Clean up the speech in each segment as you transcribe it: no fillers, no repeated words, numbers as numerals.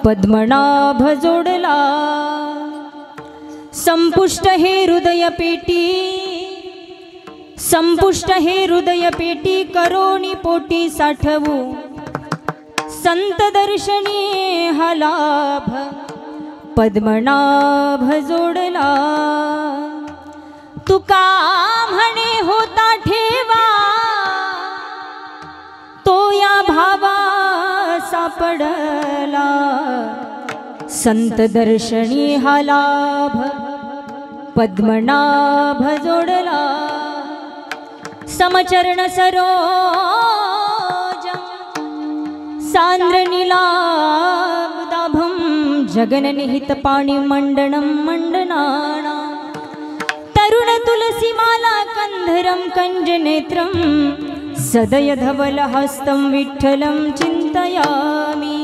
पद्मनाभ जोडला। संपुष्ट हे हृदय पेटी, संपुष्ट हे हृदय पेटी, करोनी पोटी साठवू संत दर्शनी हा लाभ, पद्मनाभ जोडला। तुका म्हणे होता ठेवा, तो या भावा सापडला, संत दर्शनी हा लाभ, पद्मनाभ जोडला। समचरण सरोज सांद्र नीलाब्दाभं, जगननिहित पाणी मंडनं मंडनाना, तरुण तुलसी माला कंधरं कंजनेत्रं, सदय धवल हस्तं विठ्ठलं चिंतयामि।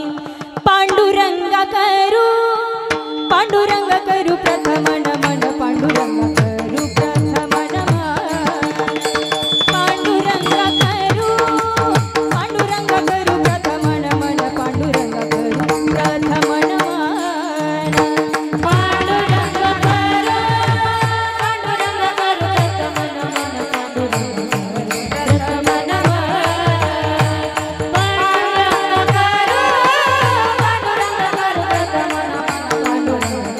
पांडुरंग करू, पांडुरंग करू प्रथम नमन, पांडुरंग करू प्रथम नमन, पांडुरंग करू, पांडुरंग करू प्रथम नमन, पांडुरंग करू प्रथम नमन, पांडुरंग करू, पांडुरंग करू प्रथम नमन,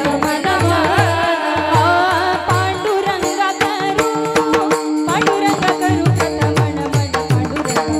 पांडुरंग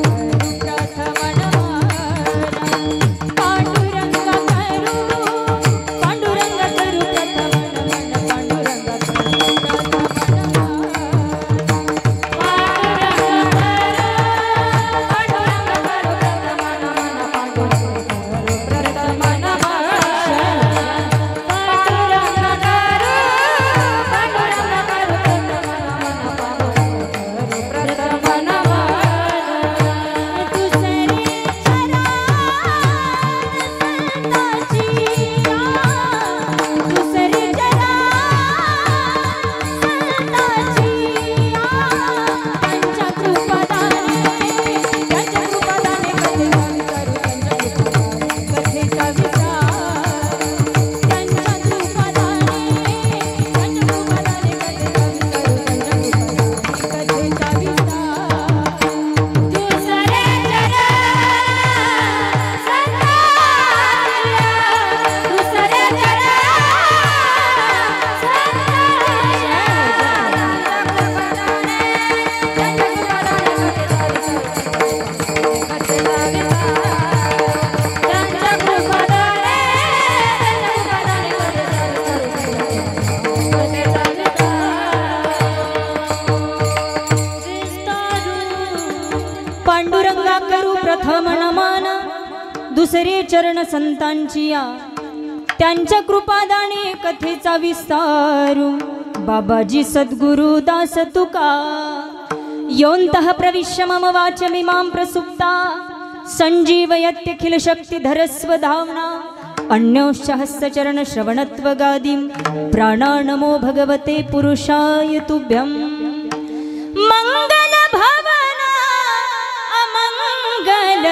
प्रथम पांडुरंगा करू प्रथम नमन, दुसरे चरण संतांची या, त्यांच्या कृपादाने कथेचा विस्तारू। बाबाजी सद्गुरु दास तुका, योऽन्तः प्रविश्य मम वाचमिमां प्रसुप्ता, संजीवयत्यखिल शक्तिधर स्वधाम्ना। अन्योश्च हस्तचरण श्रवणत्वगादिं, प्राणानमो भगवते पुरुषाय तुभ्यं। मंगल भवन अमंगल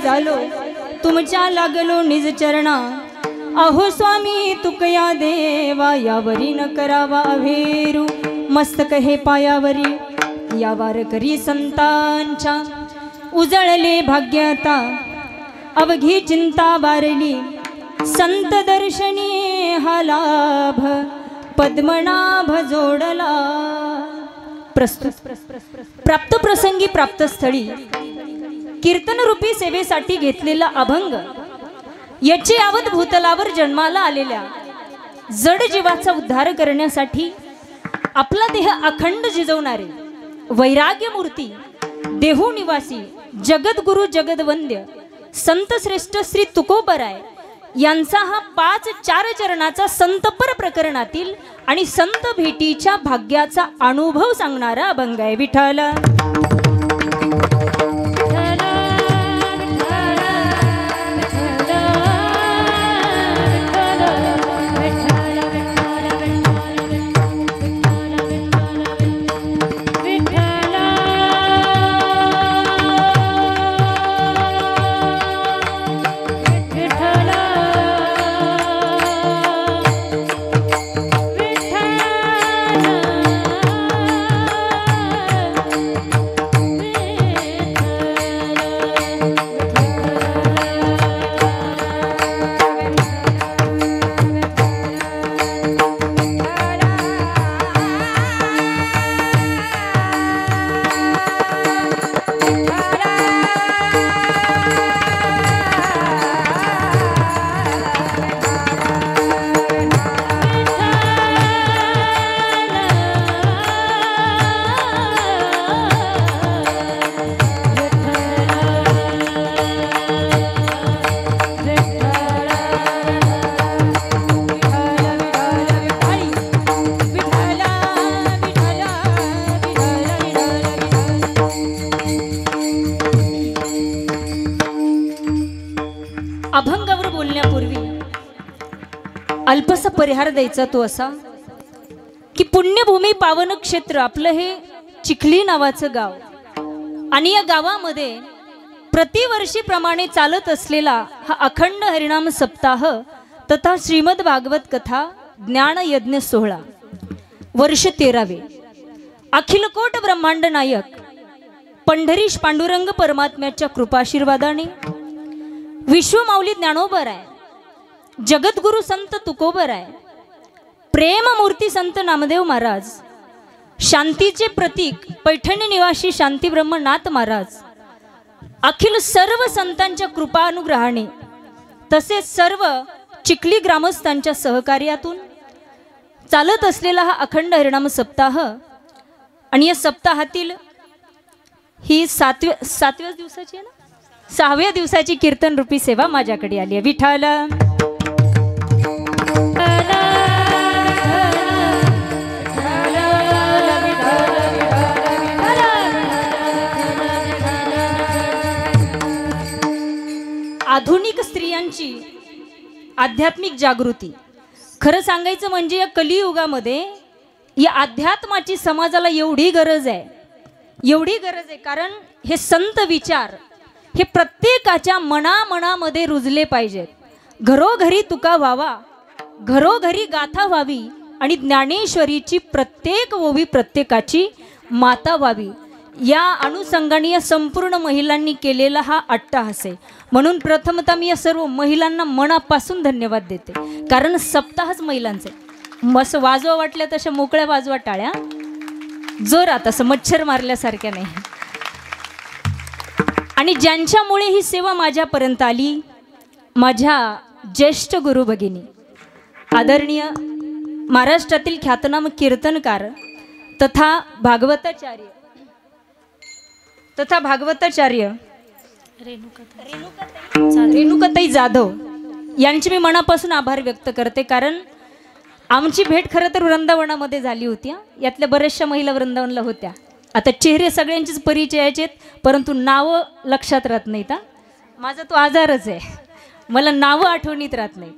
चालो तुमच्या लागलो निज चरणा अहो स्वामी तुकया देवा यावरी न करावा अभेरू मस्तक हे पायावरी या वारकरी संतांच्या उजळले भाग्यता अवघी चिंता वारली संत दर्शनी हा लाभ पद्मनाभ जोडला प्रस्तुत प्राप्त प्रसंगी प्राप्त स्थळी कीर्तन रूपी सेवेसाठी घेतलेला अभंग याची आवत भूतलावर जन्माला आलेल्या जड जीवाचा उद्धार करण्यासाठी आपला देह अखंड जिजवणारे वैराग्य मूर्ती देहू निवासी जगद्गुरु जगदवंद्य संत श्रेष्ठ श्री तुकोबराय यांचा हा 5-4 चरणाचा संतपर प्रकरणातील आणि संत भेटीच्या भाग्याचा अनुभव सांगणारा अभंग आहे. विठ्ठल अभंगावर बोलण्यापूर्वी अल्पसा परिहार द्यायचा तो असा की पुण्यभूमी पावन क्षेत्र आपलं हे चिखली नावाचं गाव आणि या गावामध्ये प्रतिवर्षीप्रमाणे चालत असलेला हा अखंड हरिनाम सप्ताह तथा श्रीमद भागवत कथा ज्ञान यज्ञ सोहळा वर्ष 13वे अखिलकोट ब्रह्मांड नायक पंढरीश पांडुरंग परमात्म्याच्या कृपाशीर्वादाने विश्वमाऊली ज्ञानोबराय जगद्गुरु संत तुकोबराय प्रेममूर्ती संत नामदेव महाराज शांतीचे प्रतीक पैठणी निवासी शांती ब्रह्मनाथ महाराज अखिल सर्व संतांच्या कृपानुग्रहाने तसेच सर्व चिखली ग्रामस्थांच्या सहकार्यातून चालत असलेला हा अखंड हरिनाम सप्ताह आणि या सप्ताहातील ही सातव्या दिवसाची आहे ना 6व्या दिवसाची कीर्तन रूपी सेवा माझ्याकडे आली आहे. विठ्ठल आधुनिक स्त्रियांची आध्यात्मिक जागृती खरं सांगायचं म्हणजे या कलियुगामध्ये या अध्यात्माची समाजाला एवढी गरज आहे कारण हे संत विचार हे प्रत्येकाच्या मनामध्ये रुजले पाहिजेत. घरोघरी तुका व्हावा घरोघरी गाथा व्हावी आणि ज्ञानेश्वरीची प्रत्येक ओवी प्रत्येकाची माता व्हावी या अनुषंगाने या संपूर्ण महिलांनी केलेला हा अट्टहास आहे. म्हणून प्रथमतः मी या सर्व महिलांना मनापासून धन्यवाद देते कारण सप्ताहच महिलांचे मस्त वाजवा वाटल्या तशा मोकळ्या वाजवा टाळ्या जोरात असं मच्छर मारल्यासारख्या नाही. आणि ज्यांच्यामुळे ही सेवा माझ्यापर्यंत आली माझ्या ज्येष्ठ गुरु भगिनी आदरणीय महाराष्ट्रातील ख्यातनाम कीर्तनकार तथा भागवताचार्य रेणुकाताई जाधव यांची मी मनापासून आभार व्यक्त करते कारण आमची भेट खरं तर वृंदावनामध्ये झाली होती. यातल्या बऱ्याचशा महिला वृंदावनला होत्या. आता चेहरे सगळ्यांचेच परिचयाचे आहेत परंतु नावं लक्षात राहत नाहीत. माझा तो आजारच आहे मला नावं आठवणीत राहत नाहीत.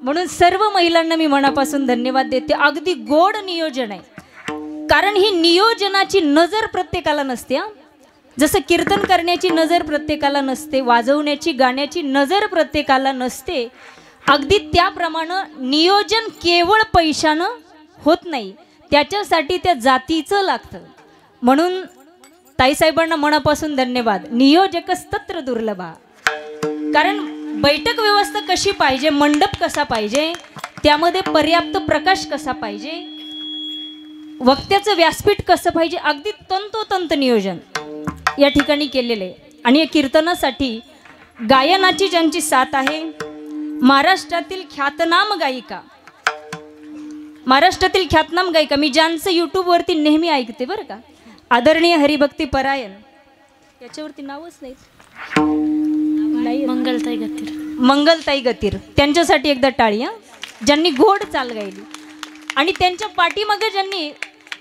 म्हणून सर्व महिलांना मी मनापासून धन्यवाद देते. अगदी गोड नियोजन आहे कारण ही नियोजनाची नजर प्रत्येकाला नसते. जसं कीर्तन करण्याची नजर प्रत्येकाला नसते, वाजवण्याची गाण्याची नजर प्रत्येकाला नसते, अगदी त्याप्रमाणे नियोजन केवळ पैशानं होत नाही, त्याच्यासाठी त्या जातीचं लागतं. म्हणून ताईसाहेबांना मनापासून धन्यवाद. नियोजकच तत्र दुर्लभा. कारण बैठक व्यवस्था कशी पाहिजे, मंडप कसा पाहिजे, त्यामध्ये पर्याप्त प्रकाश कसा पाहिजे, वक्त्याचं व्यासपीठ कसं पाहिजे, अगदी तंतोतंत नियोजन या ठिकाणी केलेले आहे. आणि या कीर्तनासाठी गायनाची ज्यांची साथ आहे, महाराष्ट्रातील ख्यातनाम गायिका, महाराष्ट्रातील ख्यातनाम गायिका, मी ज्यांचं यूट्यूबवरती नेहमी ऐकते बरं का, आदरणीय हरिभक्ती परायण, याच्यावरती नावच नाही, मंगलताई गतीर, मंगलताई गतीर, त्यांच्यासाठी एकदा टाळी हां, ज्यांनी गोड चाल गायली. आणि त्यांच्या पाठीमागे ज्यांनी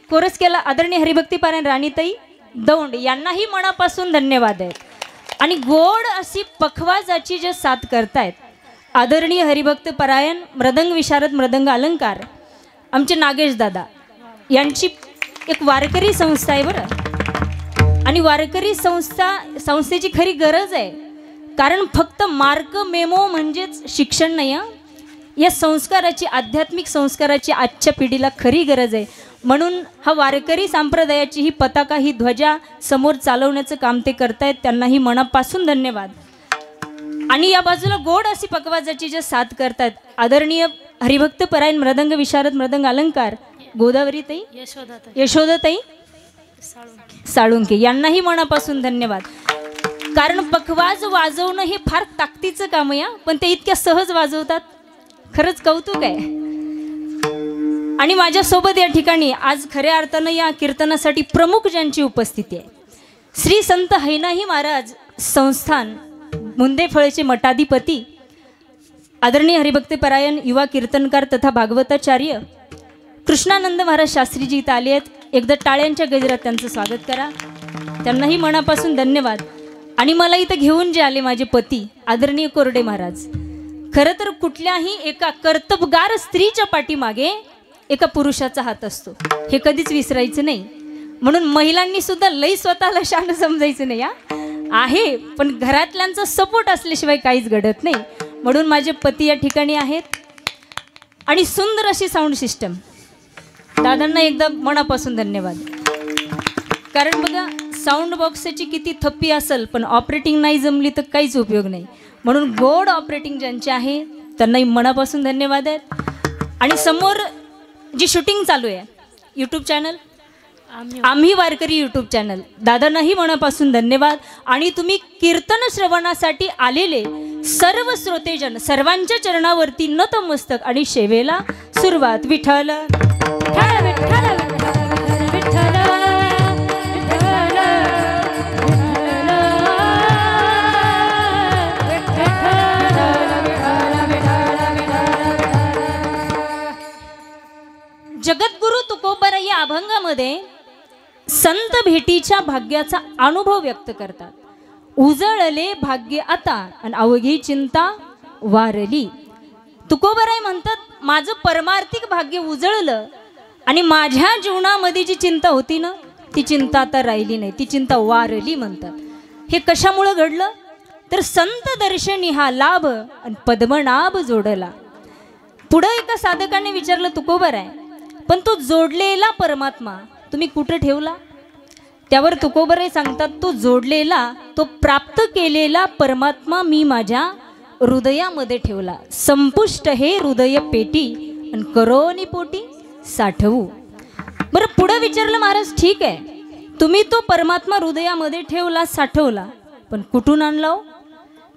कोरस केला आदरणीय हरिभक्ती परायण राणीताई दौंड, यांनाही मनापासून धन्यवाद आहेत. आणि गोड अशी पखवाजाची जे साथ करतायत आदरणीय हरिभक्त परायण मृदंग विशारद मृदंग अलंकार आमचे नागेश दादा, यांची एक वारकरी संस्था आहे बरं. आणि वारकरी संस्थेची खरी गरज आहे, कारण फक्त मार्क मेमो म्हणजेच शिक्षण नाही हां, या संस्काराची, आध्यात्मिक संस्काराची आजच्या पिढीला खरी गरज आहे. म्हणून हा वारकरी संप्रदायाची ही पताका, ही ध्वजा समोर चालवण्याचं काम ते करतायत, त्यांनाही मनापासून धन्यवाद. आणि या बाजूला गोड अशी पकवाजाची जे साथ करतात आदरणीय हरिभक्त परायण मृदंग विशारद मृदंग अलंकार गोदावरीताई, यशोदाताई साळुंके, यांनाही मनापासून धन्यवाद. कारण पखवाज वाजवणं हे फार ताकदीचं काम आहे, पण ते इतक्या सहज वाजवतात, खरंच कौतुक आहे. आणि माझ्यासोबत या ठिकाणी आज खऱ्या अर्थानं या कीर्तनासाठी प्रमुख ज्यांची उपस्थिती आहे, श्री संत हैनाही महाराज संस्थान मुंदेफळचे मठाधिपती आदरणीय हरिभक्ती परायण युवा कीर्तनकार तथा भागवताचार्य कृष्णानंद महाराज शास्त्रीजी इथं आले आहेत. एकदा टाळ्यांच्या गजरात त्यांचं स्वागत करा, त्यांनाही मनापासून धन्यवाद. आणि मला इथं घेऊन जे आले माझे पती आदरणीय कोरडे महाराज, खरं तर कुठल्याही एका कर्तबगार स्त्रीच्या पाठीमागे एका पुरुषाचा हात असतो, हे कधीच विसरायचं नाही. म्हणून महिलांनी सुद्धा लई स्वतःला शान समजायचं नाही आहे, पण घरातल्यांचा सपोर्ट असल्याशिवाय काहीच घडत नाही. म्हणून माझे पती या ठिकाणी आहेत. आणि सुंदर अशी साऊंड सिस्टम, दादांना एकदा मनापासून धन्यवाद. कारण बघा, साऊंड बॉक्सची किती थप्पी असेल पण ऑपरेटिंग नाही जमली तर काहीच उपयोग नाही. म्हणून गोड ऑपरेटिंग ज्यांचे आहे त्यांनाही मनापासून धन्यवाद आहेत. आणि समोर जी शूटिंग चालू आहे यूट्यूब चॅनल आम्ही वारकरी यूट्यूब चॅनल, दादांनाही मनापासून धन्यवाद. आणि तुम्ही कीर्तन श्रवणासाठी आलेले सर्व श्रोतेजन, सर्वांच्या चरणावरती नतमस्तक आणि सेवेला सुरुवात. विठ्ठल विठ्ठल विठ्ठल विठ्ठल जगद्गुरु तुकोबरा या अभंगामध्ये संत भेटीच्या भाग्याचा अनुभव व्यक्त करतात. उजळले भाग्य आता आणि अवघी चिंता वारली. तुकोबराय म्हणतात, माझं परमार्थिक भाग्य उजळलं आणि माझ्या जीवनामध्ये जी चिंता होती ना, ती चिंता आता राहिली नाही, ती चिंता वारली म्हणतात. हे कशामुळं घडलं तर संत दर्शनी हा लाभ आणि पद्मनाभ जोडला. पुढं एका साधकाने विचारलं, तुकोबराय पण तो जोडलेला परमात्मा तुम्ही कुठे ठेवला? त्यावर तुकोबराय सांगतात, तो जोडलेला, तो प्राप्त केलेला परमात्मा मी माझ्या हृदयामध्ये ठेवला. संपुष्ट हे हृदय पेटी आणि करोनी पोटी साठवू. बरं, पुढे विचारलं महाराज, ठीक आहे तुम्ही तो परमात्मा हृदयामध्ये ठेवला, साठवला, पण कुठून आणला हो?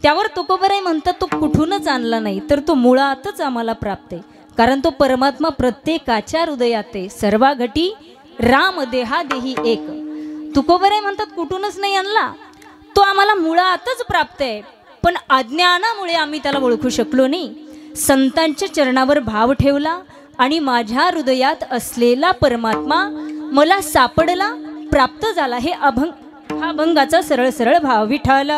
त्यावर तुकोबराय म्हणतात, तो कुठूनच आणला नाही, तर तो मुळातच आम्हाला प्राप्त आहे. कारण तो परमात्मा प्रत्येकाच्या हृदयात आहे. सर्वा घटी राम देहा देही एक. तुकोबराय म्हणतात, कुठूनच नाही आणला, तो आम्हाला मुळातच प्राप्त आहे, पण अज्ञानामुळे आम्ही त्याला ओळखू शकलो नाही. संतांच्या चरणावर भाव ठेवला आणि माझ्या हृदयात असलेला परमात्मा मला सापडला, प्राप्त झाला. हे हा अभंगाचा सरळ सरळ भाव. विठ्ठल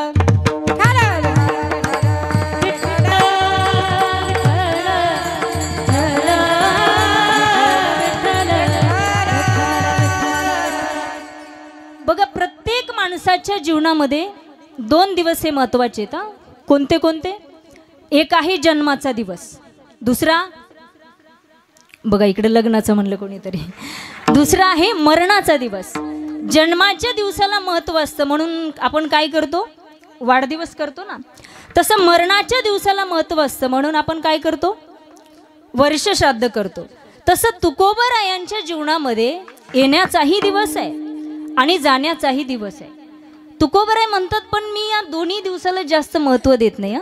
बघा, प्रत्येक माणसाच्या प्रत्येकाच्या जीवनामध्ये 2 दिवस हे महत्त्वाचे आहेत. कोणते कोणते? एक आहे जन्माचा दिवस, दुसरा बघा इकडे लग्नाचं म्हणलं कोणीतरी, दुसरा आहे मरणाचा दिवस. जन्माच्या दिवसाला महत्त्व असतं म्हणून आपण काय करतो? वाढदिवस करतो ना. तसं मरणाच्या दिवसाला महत्त्व असतं म्हणून आपण काय करतो? वर्षश्राद्ध करतो. तसं तुकोबरायांच्या जीवनामध्ये येण्याचाही दिवस आहे आणि जाण्याचाही दिवस आहे. तुकोबराय म्हणतात पण मी या दोन्ही दिवसाला जास्त महत्त्व देत नाही.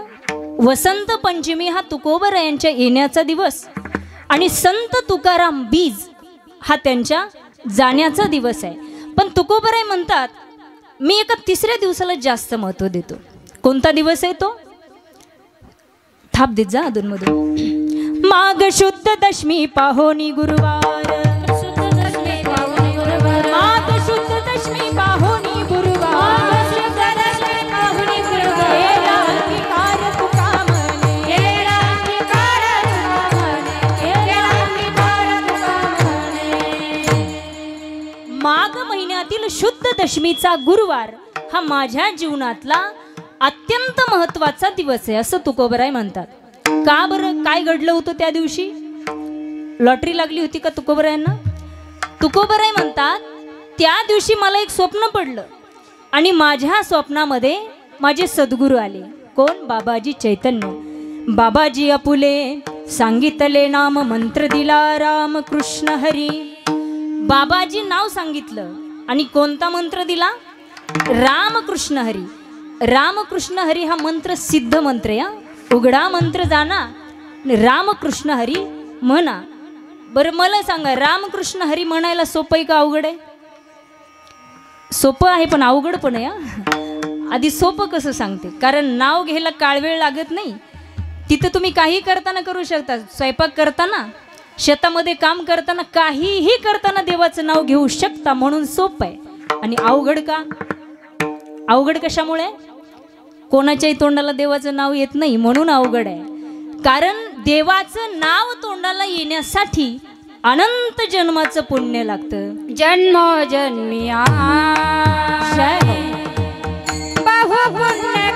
वसंत पंचमी हा तुकोबरायांच्या येण्याचा दिवस आणि संत तुकाराम बीज हा त्यांच्या जाण्याचा दिवस आहे. पण तुकोबराय म्हणतात मी एका तिसऱ्या दिवसाला जास्त महत्त्व देतो. कोणता दिवस आहे तो? थाप देत जा अधूनमधून. माघ शुद्ध दशमी पाहोनी गुरुवार, माघ शुद्ध दशमी पाहोनी गुरुवार, माघ महिन्यातील शुद्ध दशमीचा गुरुवार हा माझ्या जीवनातला अत्यंत महत्त्वाचा दिवस आहे असं तुकोबराय म्हणतात. का बरं? काय घडलं होतं त्या दिवशी? लॉटरी लागली होती का तुकोबरायांना? तुकोबराय म्हणतात त्या दिवशी मला एक स्वप्न पडलं आणि माझ्या स्वप्नामध्ये माझे सद्गुरू आले. कोण? बाबाजी चैतन्य. बाबाजी आपुले सांगितले नाम मंत्र दिला राम कृष्ण हरी. बाबाजी नाव सांगितलं आणि कोणता मंत्र दिला? रामकृष्ण हरी. रामकृष्ण हरी हा मंत्र सिद्ध मंत्र या. उघडा मंत्र जाना, रामकृष्ण हरी म्हणा. बरं मला सांगा, रामकृष्ण हरी म्हणायला सोपं आहे का अवघड आहे? सोपं आहे पण अवघड पण आहे. आधी सोपं कसं सांगते, कारण नाव घ्यायला काळवेळ लागत नाही. तिथं तुम्ही काही करताना करू शकता. स्वयंपाक करताना, शेतामध्ये काम करताना, काहीही करताना देवाचं नाव घेऊ शकता म्हणून सोपं आहे. आणि अवघड का? अवघड कशामुळे? कोणाच्याही तोंडाला देवाचं नाव येत नाही म्हणून अवघड आहे. कारण देवाचं नाव तोंडाला येण्यासाठी अनंत जन्माचं पुण्य लागतं. जन्मोजन्मी बहु पुण्य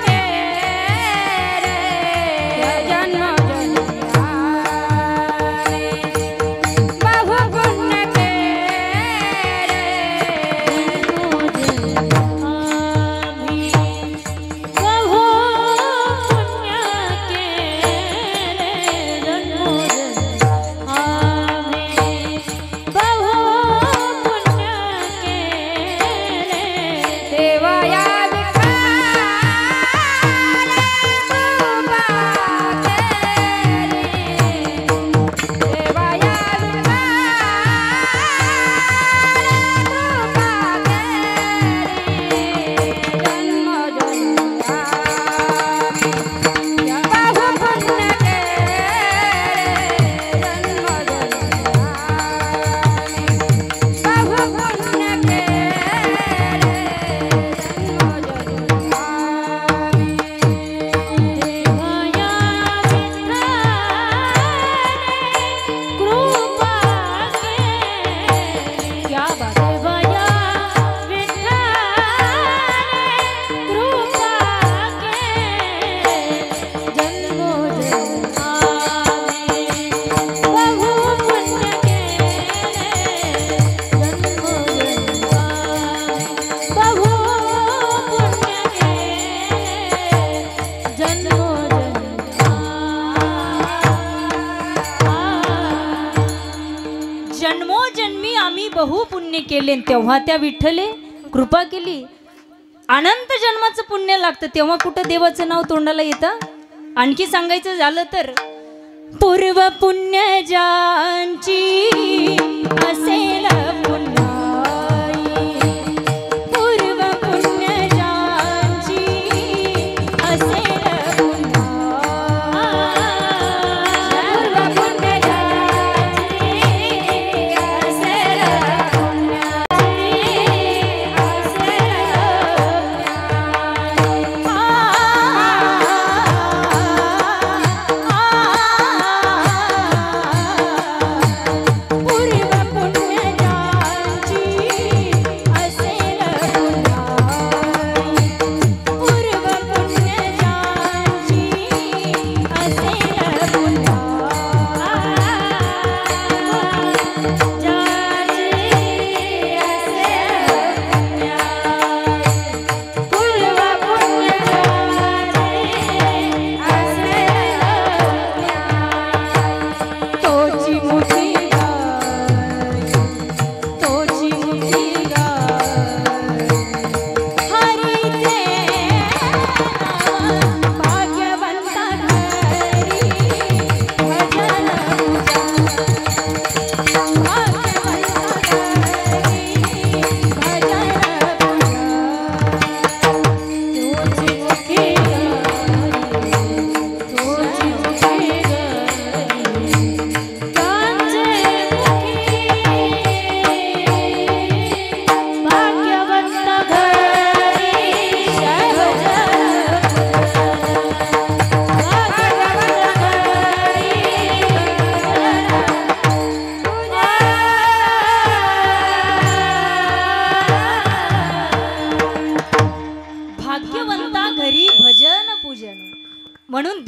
बहु पुण्य केले तेव्हा त्या विठ्ठले कृपा केली. अनंत जन्माचं पुण्य लागतं तेव्हा कुठं देवाचं नाव तोंडाला येतं. आणखी सांगायचं झालं तर पूर्व पुण्य ज्यांची असेल पुण्य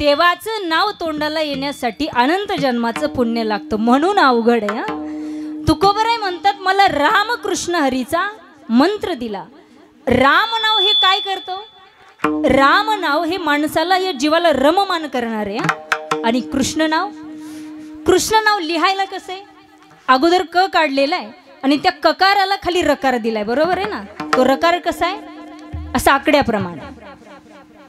देवाचं नाव तोंडाला येण्यासाठी अनंत जन्माचं पुण्य लागतं, म्हणून अवघड आहे. तुकोबराय म्हणतात मला रामकृष्ण हरीचा मंत्र दिला. राम नाव हे काय करतो? राम नाव हे माणसाला या जीवाला रममान करणार आहे. आणि कृष्ण नाव लिहायला कसं आहे? अगोदर क काढलेला आहे आणि त्या ककाराला खाली रकार दिलाय, बरोबर आहे ना? तो रकार कसा आहे? असा आकड्याप्रमाणे.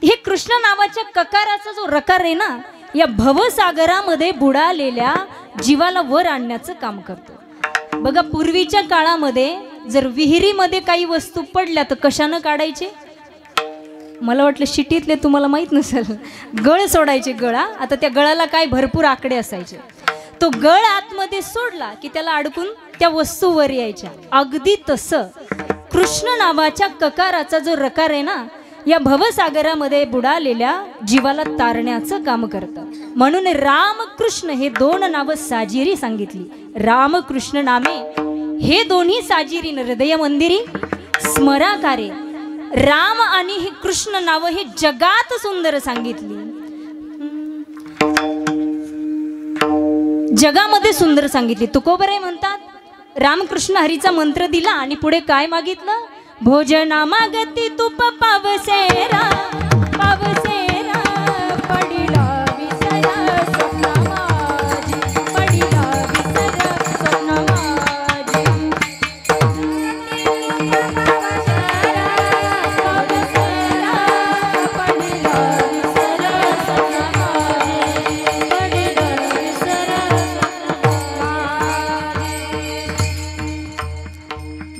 हे कृष्ण नावाच्या ककाराचा जो रकार आहे ना, या भवसागरामध्ये बुडालेल्या जीवाला वर आणण्याचं काम करतो. बघा, पूर्वीच्या काळामध्ये जर विहिरीमध्ये काही वस्तू पडल्या तर कशानं काढायचे? मला वाटलं शिटीतले तुम्हाला माहित नसेल, गळ सोडायचे. गळा, आता त्या गळाला काय भरपूर आकडे असायचे. तो गळ आतमध्ये सोडला की त्याला अडकून त्या वस्तू वर यायच्या. अगदी तसं कृष्ण नावाच्या ककाराचा जो रकार आहे ना, या भवसागरामध्ये बुडालेल्या जीवाला तारण्याचं काम करतं. म्हणून रामकृष्ण हे दोन नावं साजिरी सांगितली. रामकृष्ण नामे हे दोन्ही साजिरी हृदय मंदिरी स्मराकारे. राम आणि हे कृष्ण नाव हे जगात सुंदर सांगितली, जगामध्ये सुंदर सांगितली. तुकोबराय म्हणतात रामकृष्ण हरीचा मंत्र दिला आणि पुढे काय मागितलं? भोजना मागती तुप पावसेरा पावसेरा पडिला विसरा स्वप्न माझी, पडिला विसरा स्वप्न माझी.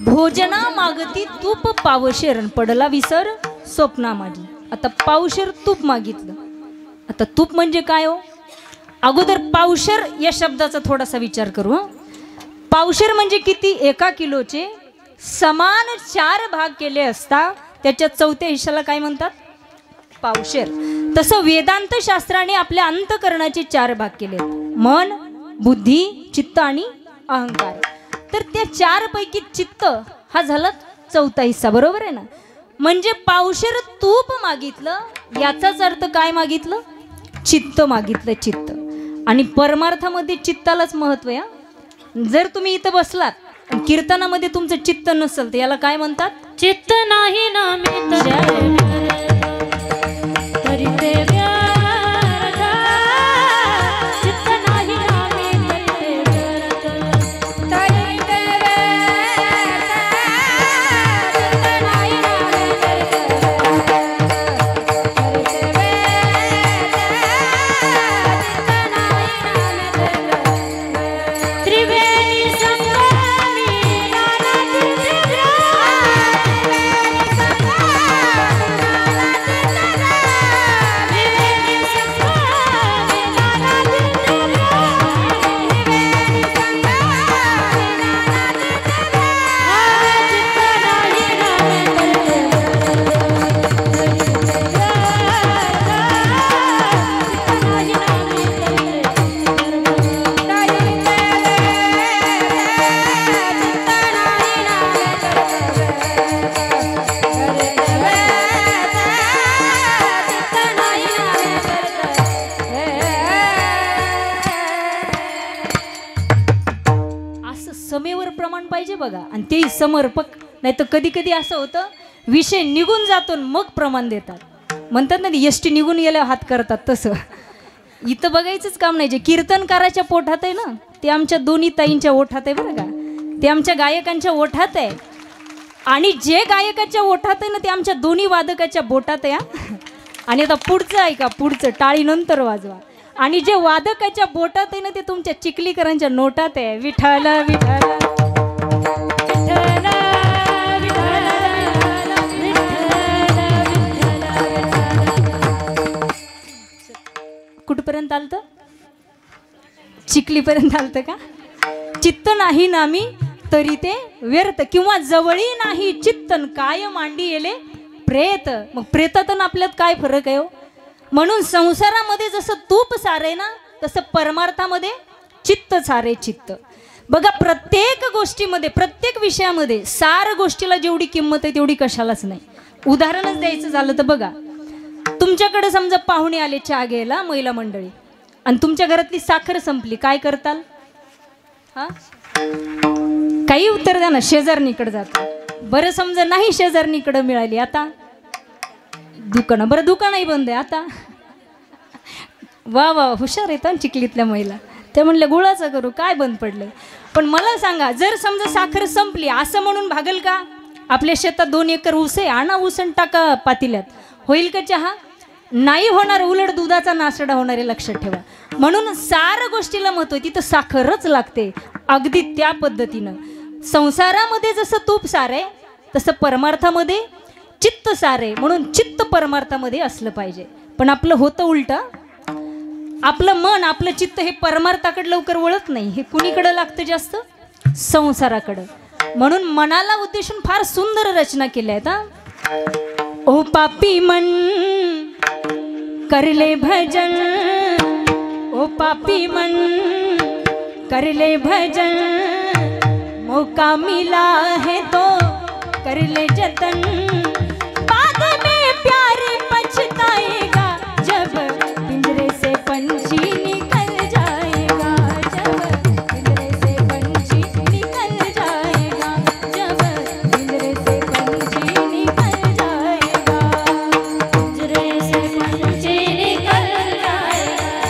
भोजना मागती तूप पावशेर पडला विसर स्वप्ना माझी. आता पावशेर तूप मागितलं. आता तूप म्हणजे काय हो? अगोदर पावशेर या शब्दाचा थोडासा विचार करू. पावशेर म्हणजे किती? 1 किलोचे समान 4 भाग केले असता त्याच्या चौथ्या हिश्श्याला काय म्हणतात? पावशेर. तसं वेदांत शास्त्राने आपल्या अंतकरणाचे 4 भाग केले, मन, बुद्धी, चित्त आणि अहंकार. तर त्या 4 पैकी चित्त हा झाला चौथा हिस्सा, बरोबर आहे ना? म्हणजे पावशेर तूप मागितलं, याचाच अर्थ काय मागितलं? चित्त मागितलं, चित्त. आणि परमार्थामध्ये चित्तालाच महत्व आहे. जर तुम्ही इथं बसलात कीर्तनामध्ये तुमचं चित्त नसेल तर याला काय म्हणतात? चित्त नाही ना समेवर प्रमाण पाहिजे बघा. आणि ते समर्पक. नाही तर कधी कधी असं होतं विषय निघून जातो मग प्रमाण देतात. म्हणतात ना एसटी निघून गेल्यावर हात करतात, तसं इथं बघायचंच काम नाही. जे कीर्तनकाराच्या पोटात आहे ना ते आमच्या दोन्ही ताईंच्या ओठात आहे बरं का. ते आमच्या गायकांच्या ओठात आहे. आणि जे गायकाच्या ओठात आहे ना ते आमच्या दोन्ही वादकाच्या बोटात आहे. आणि आता पुढचं आहे का, पुढचं टाळी नंतर वाजवा. आणि जे वादकाच्या बोटात आहे ना ते तुमच्या चिखलीकरांच्या नोटात आहे. विठ्ठल विठ्ठल कुठपर्यंत आलत? चिखलीपर्यंत आलत का? चित्त नाही नामी तरी ते व्यर्थ, किंवा जवळी नाही चित्तन काय मांडी येले प्रेत. मग प्रेतातून आपल्यात काय फरक आहे हो? म्हणून संसारामध्ये जसं तूप सारे ना तसं परमार्थामध्ये चित्त सारे चित्त. बघा प्रत्येक गोष्टीमध्ये प्रत्येक विषयामध्ये सार गोष्टीला जेवढी किंमत आहे तेवढी कशालाच नाही. उदाहरणच द्यायचं झालं तर बघा तुमच्याकडे समजा पाहुणे आले चहा घ्यायला महिला मंडळी आणि तुमच्या घरातली साखर संपली, काय करताल? हा, काही उत्तर द्या ना. शेजारणीकडे जातो. बरं समजा नाही शेजारणीकडे मिळाली, आता दुकान, बरं दुकानही बंद आहे आता. वा वा, हुशार येतात चिखलीतल्या महिला. त्या म्हणल्या गुळाचं करू, काय बंद पडलंय. पण मला सांगा, जर समजा साखर संपली असं म्हणून भागल का? आपल्या शेतात 2 एकर ऊस आहे, आणा ऊस आणि टाका पातिल्यात, होईल का चहा? नाही होणार, उलट दुधाचा नासडा होणार आहे, लक्षात ठेवा. म्हणून सार गोष्टीला महत्व आहे, तिथं साखरच लागते. अगदी त्या पद्धतीनं संसारामध्ये जसं तूप सार आहे तसं परमार्थामध्ये चित्त सार आहे. म्हणून चित्त परमार्थामध्ये असलं पाहिजे. पण आपलं होतं उलटं. आपलं मन, आपलं चित्त हे परमार्थाकडे लवकर वळत नाही. हे कुणीकडं लागतं जास्त? संसाराकडं. म्हणून मनाला उद्देशून फार सुंदर रचना केल्या आहेत. हा, ओ पापी मन करले भजन, ओ पापी मन करले भजन, मौका मिला है तो करले जतन, बाद में प्यार पछताएगा जब पिंजरे से पंछी निकल जाएगा, जब पिंजरे से पंछी निकल जाएगा, जब पिंजरे से पंछी निकल जाएगा, पिंजरे से पंछी निकल जाएगा,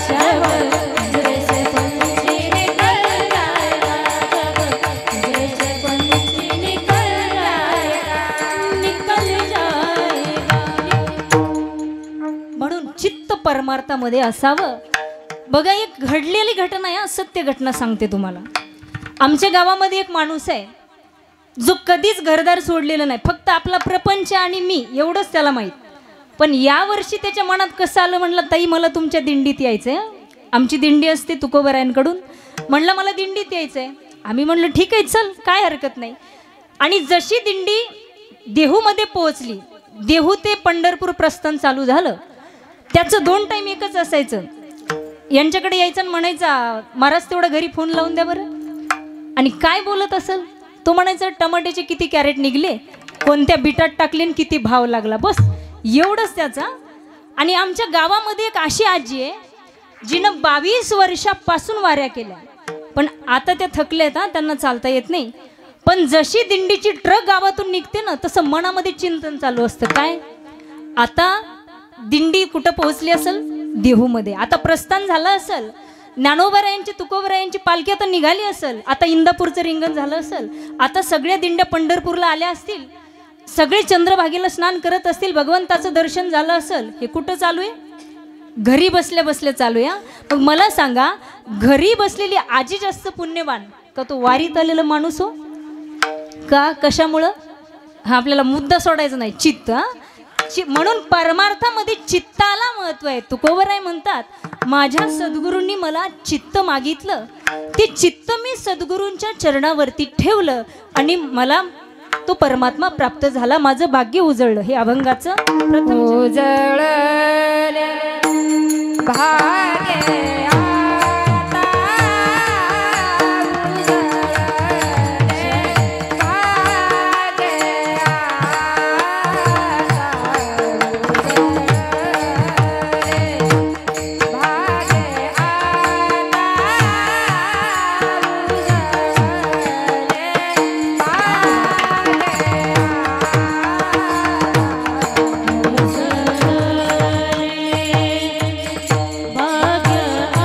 जब पिंजरे से पंछी निकल जाएगा, जब पिंजरे से पंछी निकल जाएगा. म्हणून चित्त परमार्थामध्ये असावं. बघा, एक घडलेली घटना आहे, सत्य घटना सांगते तुम्हाला. आमच्या गावामध्ये एक माणूस आहे जो कधीच घरदार सोडलेलं नाही, फक्त आपला प्रपंच आणि मी एवढंच त्याला माहीत. पण यावर्षी त्याच्या मनात कसं आलं, म्हणलं ताई मला तुमच्या दिंडीत यायचंय. आमची दिंडी असते तुकोबरायांकडून. म्हणलं मला दिंडीत यायचंय. आम्ही म्हणलं ठीक आहे चल, काय हरकत नाही. आणि जशी दिंडी देहूमध्ये पोहोचली, देहू ते पंढरपूर प्रस्थान चालू झालं. त्याचं 2 टाईम एकच असायचं. यांच्याकडे यायचं आणि म्हणायचा महाराज तेवढा घरी फोन लावून द्या बरं. आणि काय बोलत असेल तो म्हणायचा टमाट्याचे किती कॅरेट निघले, कोणत्या बिटात टाकले आणि किती भाव लागला, बस एवढंच त्याचा. आणि आमच्या गावामध्ये एक अशी आजी आहे जिनं 22 वर्षापासून वाऱ्या केल्या. पण आता त्या थकल्यात, त्यांना चालता येत नाही. पण जशी दिंडीची ट्रक गावातून निघते ना, तसं मनामध्ये चिंतन चालू असतं. काय, आता दिंडी कुठं पोहोचली असेल? देहूमध्ये. आता प्रस्थान झालं असेल, ज्ञानोबारायांची तुकोबरायांची पालखी आता निघाली असेल, आता इंदापूरचं रिंगण झालं असेल, आता सगळ्या दिंड्या पंढरपूरला आल्या असतील, सगळे चंद्रभागेला स्नान करत असतील, भगवंताचं दर्शन झालं असेल. हे कुठं चालू आहे? घरी बसल्या बसल्या चालू आहे. मग मला सांगा, घरी बसलेली आजी जास्त पुण्यवान का तो वारीत आलेला माणूस? हो का? कशामुळं? हा, आपल्याला मुद्दा सोडायचा नाही, चित्त. म्हणून परमार्थामध्ये चित्ताला महत्व आहे. तुकोबराय म्हणतात, माझ्या सद्गुरूंनी मला चित्त मागितलं, ते चित्त मी सद्गुरूंच्या चरणावरती ठेवलं आणि मला तो परमात्मा प्राप्त झाला. माझं भाग्य उजळलं. हे अभंगाचं प्रथम उजळले भाग्य भाग्य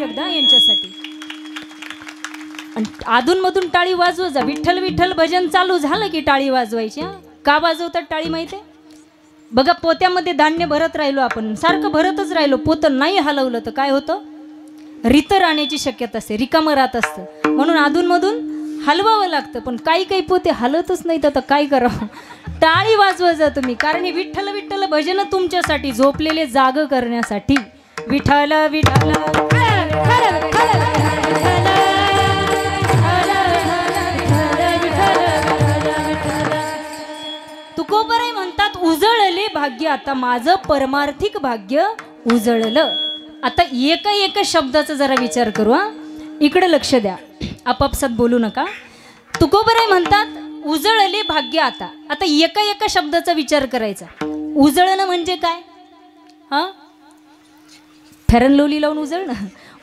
एकदा यांच्यासाठी. आणि अधूनमधून टाळी वाजव जा. विठ्ठल विठ्ठल भजन चालू झालं की टाळी वाजवायची. का वाजवतात टाळी माहिती आहे? बघा, पोत्यामध्ये धान्य भरत राहिलो आपण, सारखं भरतच राहिलो, पोतं नाही हलवलं तर काय होतं? रित राहण्याची शक्यता असते, रिकामं राहत असतं. म्हणून अधूनमधून हलवावं लागतं. पण काही काही पोते हलतच नाहीत, आता काय करावं? टाळी वाजवा जा तुम्ही, कारण हे विठ्ठल विठ्ठल भजन तुमच्यासाठी, झोपलेले जाग करण्यासाठी. विठ्ठल विठ्ठल तुकोबराय म्हणतात, उजळले भाग्य आता माझं, परमार्थिक भाग्य उजळलं. आता एका एका शब्दाचा जरा विचार करू. इकडे लक्ष द्या, आपापसात बोलू नका. तुकोबराय म्हणतात, उजळले भाग्य आता. आता एका एका शब्दाचा विचार करायचा. उजळणं म्हणजे काय? फेरन लोली लावून उजळणं.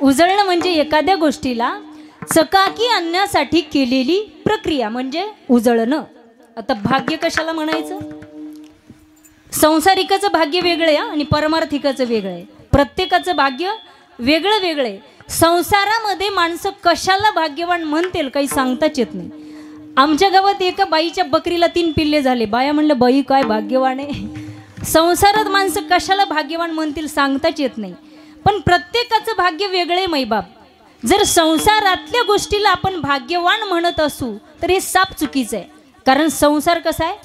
उजळणं म्हणजे एखाद्या गोष्टीला चकाकी आणण्यासाठी केलेली प्रक्रिया म्हणजे उजळणं. आता भाग्य कशाला म्हणायचं? संसारिकाचं भाग्य वेगळं आहे आणि परमार्थिकाचं वेगळं आहे. प्रत्येकाचं भाग्य वेगळं वेगळं आहे. संसारामध्ये माणसं कशाला भाग्यवान म्हणतील काही सांगताच येत नाही. आमच्या गावात एका बाईच्या बकरीला 3 पिल्ले झाले. बाया म्हणलं, बाई काय भाग्यवान आहे. संसारात माणसं कशाला भाग्यवान म्हणतील सांगताच येत नाही. पण प्रत्येकाचं भाग्य वेगळं आहे मैबाप. जर संसारातल्या गोष्टीला आपण भाग्यवान म्हणत असू तर हे साप चुकीचं आहे. कारण संसार कसा आहे?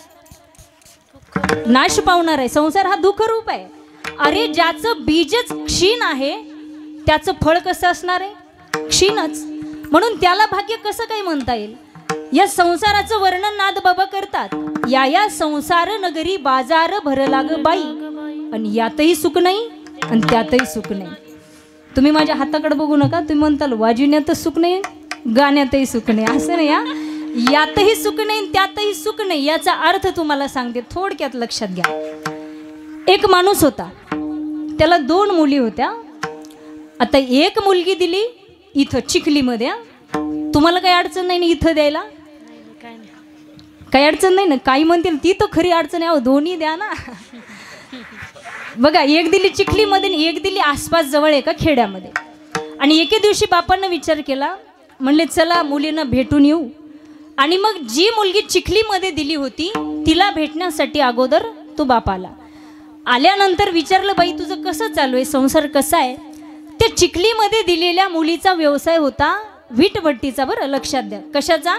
नाश पावणार आहे. संसार हा दुःखरूप आहे. अरे, ज्याचं बीजच क्षीण आहे त्याचं फळ कसं असणार आहे? क्षीणच. म्हणून त्याला भाग्य कसं काही म्हणता येईल? या संसाराचं वर्णन नादबाबा करतात. या संसार नगरी बाजार भरला ग बाई, आणि यातही सुख नाही आणि त्यातही सुख नाही. तुम्ही माझ्या हाताकडे बघू नका. तुम्ही म्हणताल वाजविण्यातच सुख नाही, गाण्यातही सुख नाही. असं नाही. यातही सुख नाही त्यातही सुख नाही. याचा अर्थ तुम्हाला सांगते, थोडक्यात लक्षात घ्या. एक माणूस होता, त्याला 2 मुली होत्या. आता एक मुलगी दिली इथं चिखलीमध्ये. तुम्हाला काही अडचण नाही ना इथं द्यायला? काही अडचण नाही ना? काही म्हणतील ती तर खरी अडचण आहे. दोन्ही द्या ना. बघा, एक दिली चिखलीमध्ये आणि एक दिली आसपास जवळ एका खेड्यामध्ये. आणि एके दिवशी बापांना विचार केला, म्हणले चला मुलींना भेटून येऊ. आणि मग जी मुलगी चिखलीमध्ये दिली होती तिला भेटण्यासाठी अगोदर तो बाप आला. आल्यानंतर विचारलं, बाई तुझं कसं चालू आहे, संसार कसा आहे? त्या चिखलीमध्ये दिलेल्या मुलीचा व्यवसाय होता वीटभट्टीचा. बरं लक्षात द्या. कशाचा?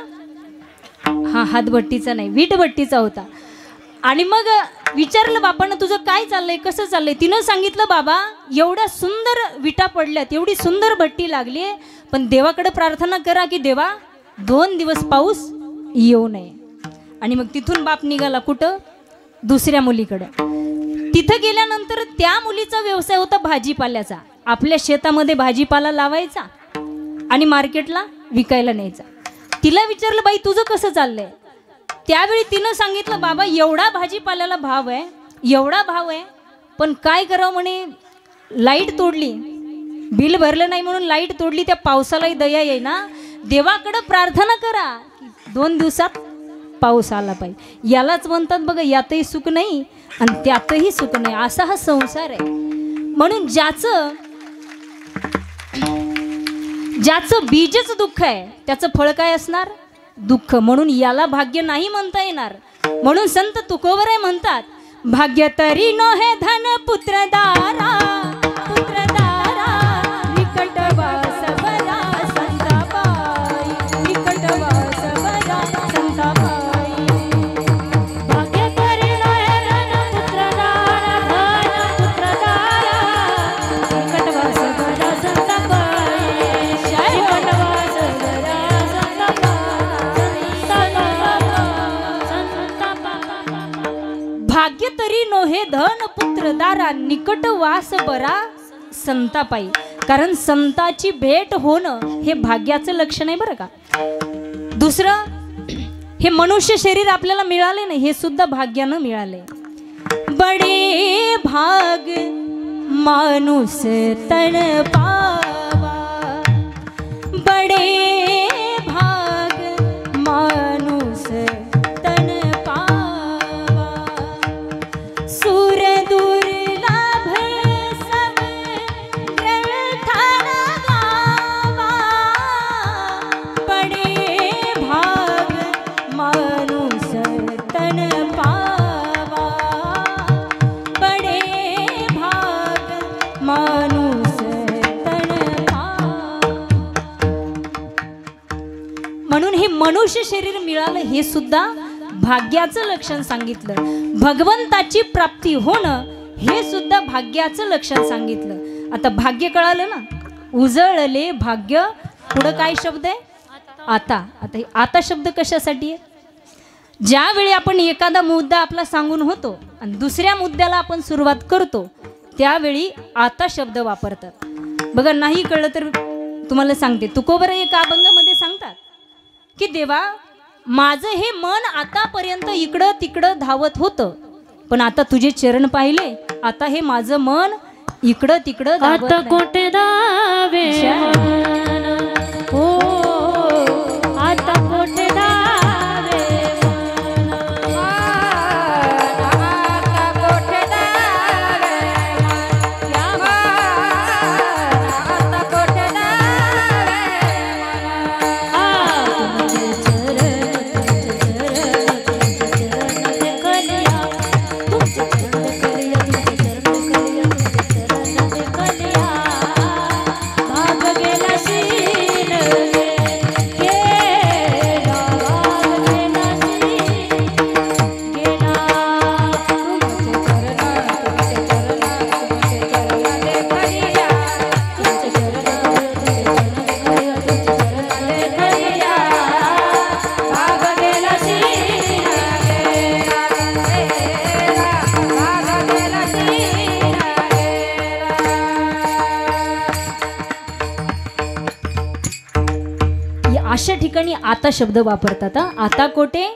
हातभट्टीचा नाही, वीटभट्टीचा होता. आणि मग विचारलं बापांना, तुझं काय चाललंय, कसं चाललंय? तिनं सांगितलं, बाबा एवढ्या सुंदर विटा पडल्यात, एवढी सुंदर भट्टी लागली, पण देवाकडे प्रार्थना करा की देवा 2 दिवस पाऊस येऊ नये. आणि मग तिथून बाप निघाला कुठं? दुसऱ्या मुलीकडं. तिथं गेल्यानंतर त्या मुलीचा व्यवसाय होता भाजीपाल्याचा. आपल्या शेतामध्ये भाजीपाला लावायचा आणि मार्केटला विकायला न्यायचा. तिला विचारलं, बाई तुझं कसं चाललंय? त्यावेळी तिनं सांगितलं, बाबा एवढा भाजीपाल्याला भाव आहे, एवढा भाव आहे, पण काय करावं म्हणे, लाईट तोडली, बिल भरलं नाही म्हणून लाईट तोडली. त्या पावसालाही दया येईना. देवाकडं प्रार्थना करा की 2 दिवसात पाऊस आला पाहिजे. यालाच म्हणतात बघा, यातही सुख नाही आणि त्यातही सुख नाही. असा हा संसार आहे. म्हणून ज्याचं बीजच दुःख आहे त्याचं फळ काय असणार? दुःख. म्हणून याला भाग्य नाही म्हणता येणार. म्हणून संत तुकोबराय म्हणतात, भाग्य तरी नो हे धन पुत्र दारा, पुत्र दारा निकट वास बरा संतापाई, निकट वास बरा संतापाई. भाग्य तरी नो हे धन पुत्र दारा, धन पुत्र दारा निकट वास बरा संतापाई, निकट वास बरा संतापाई. भाग्य तरी नोहे धन पुत्र दारा निकट वास बरा संतापाई. कारण संताची भेट होणं हे भाग्याचं लक्षण आहे बरं का. दुसरं, हे मनुष्य शरीर आपल्याला मिळाले नाही, हे सुद्धा भाग्यानं मिळाले. बडे भाग माणूस तन पावा, बडे भाग माणूस तन पावा, सूर दुर्लभ सब ग्रंथान गावा, माणूस म्हणून हे मनुष्य शरीर मिळालं हे सुद्धा भाग्याचं लक्षण सांगितलं. भगवंताची प्राप्ती होणं हे सुद्धा भाग्याचं लक्षण सांगितलं. आता भाग्य कळालं ना. उजळले भाग्य. पुढं काय शब्द आहे? आता. आता हे आता शब्द कशासाठी आहे? ज्यावेळी आपण एखादा मुद्दा आपला सांगून होतो आणि दुसऱ्या मुद्द्याला आपण सुरुवात करतो त्यावेळी आता शब्द वापरतात. बघा, नाही कळलं तर तुम्हाला सांगते. तुकोबर एक अभंगामध्ये सांगतात की देवा, माझं हे मन आतापर्यंत इकडं तिकडं धावत होतं, पण आता तुझे चरण पाहिले, आता हे माझं मन इकडं तिकडं धावत आता कोठे धावे हो, आता कोठे धावे अशा ठिकाणी आता शब्द वापरतात. आता कोठे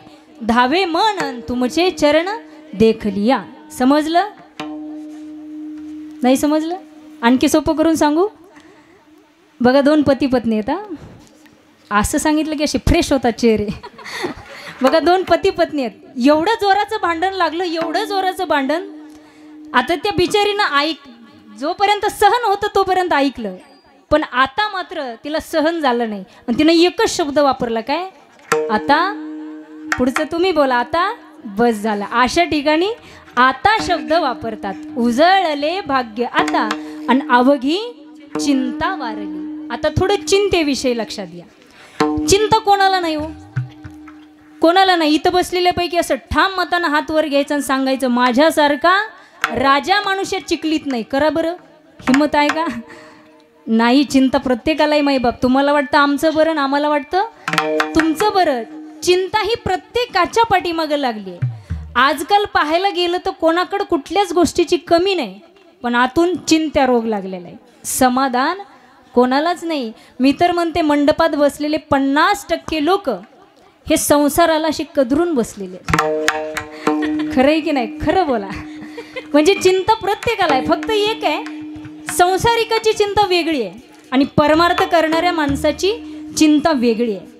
धावे मन तुमचे चरण देखलिया. समजलं? नाही समजलं? आणखी सोपं करून सांगू. बघा, दोन पती पत्नी आहेत. असं सांगितलं की असे फ्रेश होतात चेहरे. बघा, दोन पती पत्नी आहेत. एवढं जोराचं भांडण लागलं, एवढं जोराचं भांडण. आता त्या बिचारीनं जोपर्यंत सहन होतं तोपर्यंत ऐकलं, पण आता मात्र तिला सहन झालं नाही आणि तिनं एकच शब्द वापरला. काय? आता. पुढचं तुम्ही बोला. आता बस झालं. अशा ठिकाणी आता शब्द वापरतात. उजळले भाग्य आता आणि अवघी चिंता वारली. आता थोडं चिंतेविषयी लक्षात घ्या. चिंता कोणाला नाही हो, कोणाला नाही. इथं बसलेल्यापैकी असं ठाम मतानं हात वर घ्यायचं आणि सांगायचं माझ्यासारखा राजा माणूस या चिखलीत नाही. करा बरं, हिम्मत आहे का? नाही. चिंता प्रत्येकालाही माई बाप. तुम्हाला वाटतं आमचं बरं, आम्हाला वाटतं तुमचं बरं. चिंता ही प्रत्येकाच्या पाठीमागं लागली आहे. आजकाल पाहायला गेलं तर कोणाकडं कुठल्याच गोष्टीची कमी नाही, पण आतून चिंत्या रोग लागलेला आहे. समाधान कोणालाच नाही. मी तर म्हणते मंडपात बसलेले 50% लोक हे संसाराला असे कदरून बसलेले. खरं आहे की नाही? खरं बोला. म्हणजे चिंता प्रत्येकाला आहे. फक्त एक आहे, संसारिकाची चिंता वेगळी आहे आणि परमार्थ करणाऱ्या माणसाची चिंता वेगळी आहे.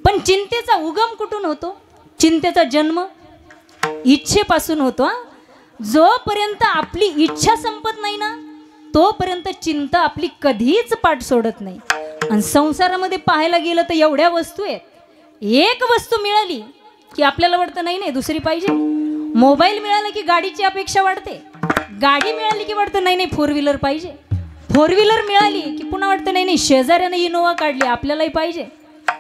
पण चिंतेचा उगम कुठून होतो? चिंतेचा जन्म इच्छेपासून होतो. जोपर्यंत आपली इच्छा संपत नाही ना तोपर्यंत चिंता आपली कधीच पाठ सोडत नाही. आणि संसारामध्ये पाहायला गेलं तर एवढ्या वस्तू आहेत. एक वस्तू मिळाली की आपल्याला वाटतं नाही नाही दुसरी पाहिजे. मोबाईल मिळाला की गाडीची अपेक्षा वाढते. गाडी मिळाली की वाटतं नाही नाही 4 व्हीलर पाहिजे. 4 व्हीलर मिळाली की पुन्हा वाटतं नाही नाही शेजाऱ्याने इनोवा काढली आपल्यालाही पाहिजे.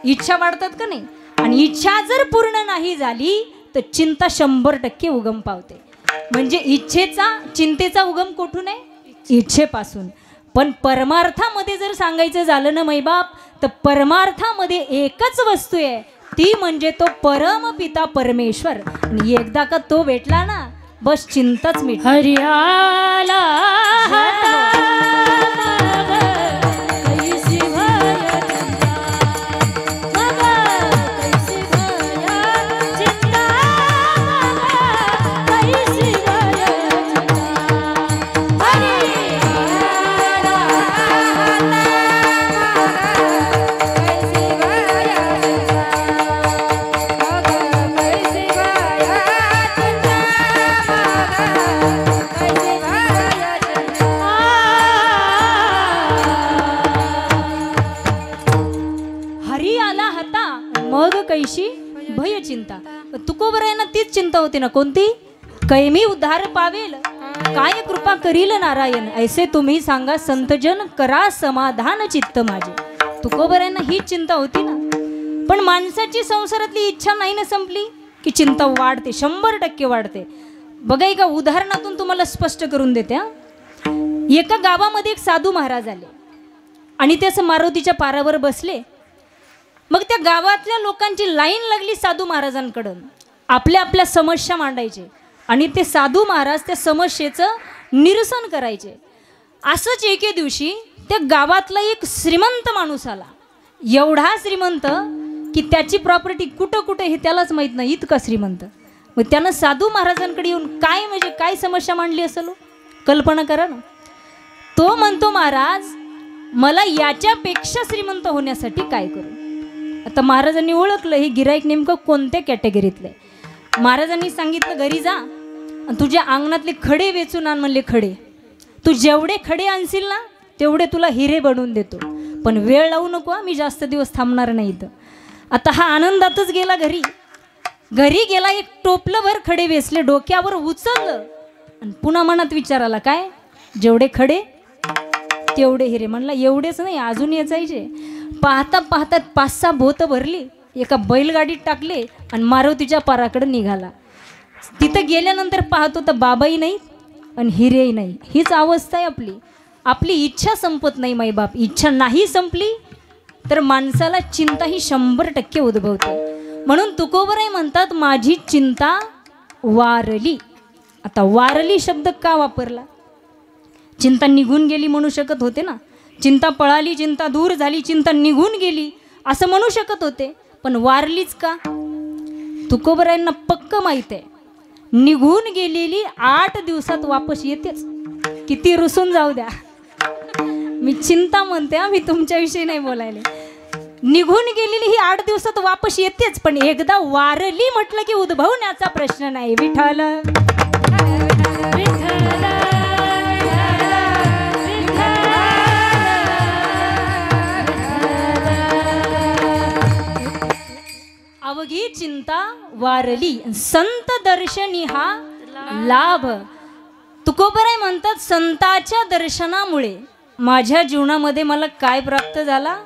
इच्छा वाढतात का नाही? आणि इच्छा जर पूर्ण नाही झाली तर चिंता 100% उगम पावते. म्हणजे चिंतेचा उगम कुठून आहे? इच्छेपासून. पण परमार्थामध्ये जर सांगायचं झालं ना मैबाप, तर परमार्थामध्ये एकच वस्तू आहे, ती म्हणजे तो परमपिता परमेश्वर. आणि एकदा का तो भेटला ना बस चिंताच मिट. हरियाला कैशी भय चिंता. तुकोबर आहे ना तीच चिंता होती ना. कोणती? कैमी उद्धार पावेल काय कृपा करील नारायण, ऐसे तुम्ही सांगा संतजन, करा समाधान चित्त माझे. तुकोबऱ्यांना ही चिंता होती ना. पण माणसाची संसारातली इच्छा नाही ना संपली की चिंता वाढते, 100% वाढते. बघा एका उदाहरणातून तुम्हाला स्पष्ट करून देते. एका गावामध्ये एक साधू महाराज आले आणि ते असं मारुतीच्या पारावर बसले. मग त्या गावातल्या लोकांची लाईन लागली साधू महाराजांकडून. आपल्या आपल्या समस्या मांडायचे आणि ते साधू महाराज त्या समस्येचं निरसन करायचे. असंच एके दिवशी त्या गावातला एक श्रीमंत माणूस आला. एवढा श्रीमंत की त्याची प्रॉपर्टी कुठं कुठं हे त्यालाच माहीत नाही, इतका श्रीमंत. मग त्यानं साधू महाराजांकडे येऊन काय म्हणजे काय समस्या मांडली असेल, कल्पना करा ना. तो म्हणतो, महाराज मला याच्यापेक्षा श्रीमंत होण्यासाठी काय करू. आता महाराजांनी ओळखलं हे गिराईक नेमकं कोणत्या कॅटेगरीतलं आहे. महाराजांनी सांगितलं घरी जा आणि तुझ्या अंगणातले खडे वेचून आण म्हणले. खडे तू जेवढे खडे आणशील ना तेवढे तुला हिरे बनवून देतो, पण वेळ लावू नको, मी जास्त दिवस थांबणार नाही इथं. आता हा आनंदातच गेला घरी. घरी गेला, एक टोपलंभर खडे वेचले, डोक्यावर उचललं आणि पुन्हा मनात विचार आला, काय जेवढे खडे तेवढे हिरे. म्हणला एवढेच नाही अजून याचायचे. पाहता पाहता 5-6 भोतं भरली, एका बैलगाडीत टाकले आणि मारुतीच्या पाराकडे निघाला. तिथं गेल्यानंतर पाहतो तर बाबाही नाही आणि हिरेही नाही. हीच अवस्था आहे आपली. आपली इच्छा संपत नाही माईबाप. इच्छा नाही संपली तर माणसाला चिंता ही 100% उद्भवते. म्हणून तुकोबराय म्हणतात माझी चिंता वारली. आता वारली शब्द का वापरला. चिंता निघून गेली म्हणू शकत होते ना. चिंता पळाली, चिंता दूर झाली, चिंता निघून गेली असं म्हणू शकत होते. पण वारलीच का. तुकोबरायांना पक्क माहीत आहे निघून गेलेली 8 दिवसात वापस येतेच. किती रुसून जाऊ द्या, मी चिंता म्हणते, मी तुमच्याविषयी नाही बोलायले. निघून गेलेली ही 8 दिवसात वापस येतेच, पण एकदा वारली म्हटलं की उद्भवण्याचा प्रश्न नाही. विठ्ठल अवघी चिंता वारली, संत दर्शनी हा लाभ. तुकोबराय म्हणतात संताच्या दर्शनामुळे माझ्या जीवनामध्ये मला काय प्राप्त झाला,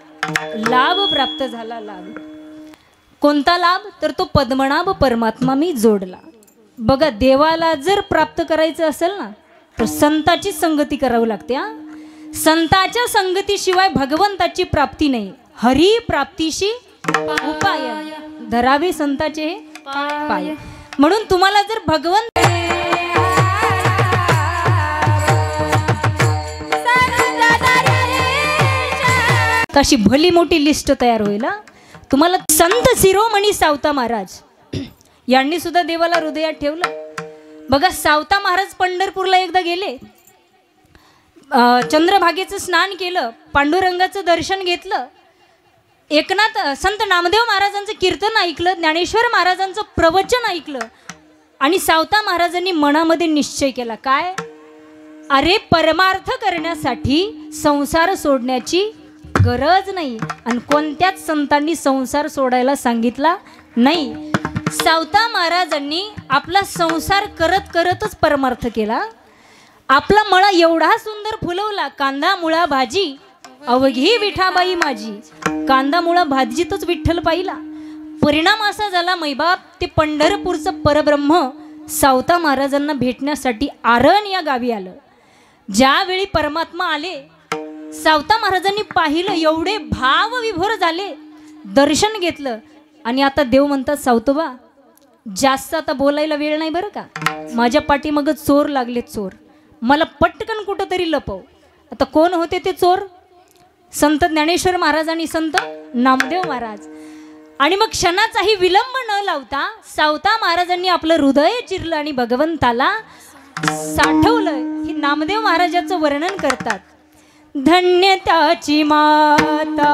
लाभ प्राप्त झाला. लाभ कोणता लाभ तर तो पद्मनाभ परमात्मा मी जोडला. बघा देवाला जर प्राप्त करायचं असेल ना तर संताची संगती करावी लागते. संताच्या संगतीशिवाय भगवंताची प्राप्ती नाही. हरी प्राप्तीशी उपाय धरावे संताचे पाय. म्हणून तुम्हाला जर भगवंत कशी भली मोठी लिस्ट तयार होईल. तुम्हाला संत शिरोमणी सावता महाराज यांनी सुद्धा देवाला हृदयात ठेवलं. बघा सावता महाराज पंढरपूरला एकदा गेले, चंद्रभागेचं स्नान केलं, पांडुरंगाचं दर्शन घेतलं, एकनाथ संत नामदेव महाराजांचं कीर्तन ऐकलं, ज्ञानेश्वर महाराजांचं प्रवचन ऐकलं आणि सावता महाराजांनी मनामध्ये निश्चय केला, काय अरे परमार्थ करण्यासाठी संसार सोडण्याची गरज नाही आणि कोणत्याच संतांनी संसार सोडायला सांगितला नाही. सावता महाराजांनी आपला संसार करत करतच परमार्थ केला. आपला मळा एवढा सुंदर फुलवला, कांदा मुळा भाजी अवघी विठाबाई माझी. कांदा मुळा भाजीतच विठ्ठल पाहिला. परिणाम असा झाला मैबाप ते पंढरपूरचं परब्रह्म सावता महाराजांना भेटण्यासाठी आरण या गावी आलं. ज्यावेळी परमात्मा आले सावता महाराजांनी पाहिलं, एवढे भावविभोर झाले, दर्शन घेतलं आणि आता देव म्हणतात सावतोबा जास्त आता बोलायला वेळ नाही बरं का, माझ्या पाठीमागं चोर लागले, चोर, मला पटकन कुठं तरी लपव. आता कोण होते ते चोर, संत ज्ञानेश्वर महाराज आणि संत नामदेव महाराज. आणि मग क्षणाचाही विलंब न लावता सावता महाराजांनी आपलं हृदय चिरलं आणि भगवंताला साठवलं. हे नामदेव महाराजाचं वर्णन करतात. धन्य त्याची माता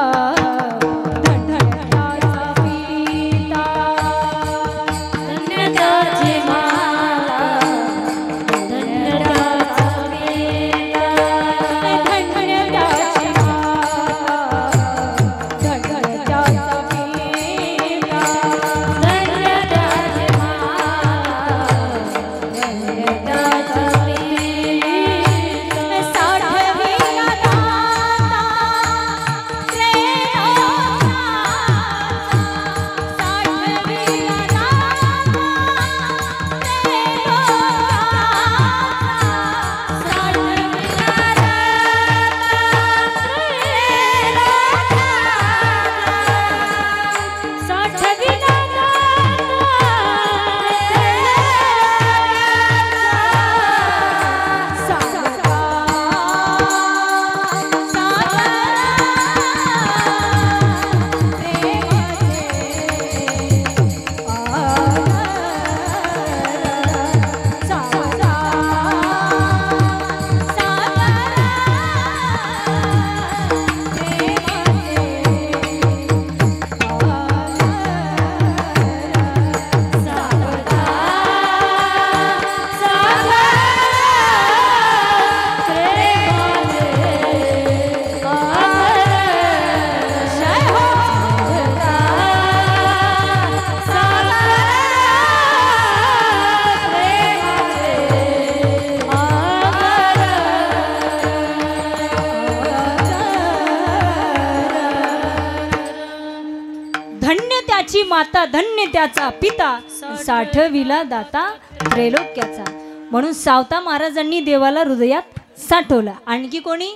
त्याची माता धन्य त्याचा पिता साठविला दाता त्रैलोक्याचा. म्हणून सावता महाराजांनी देवाला हृदयात साठवला. आणखी कोणी?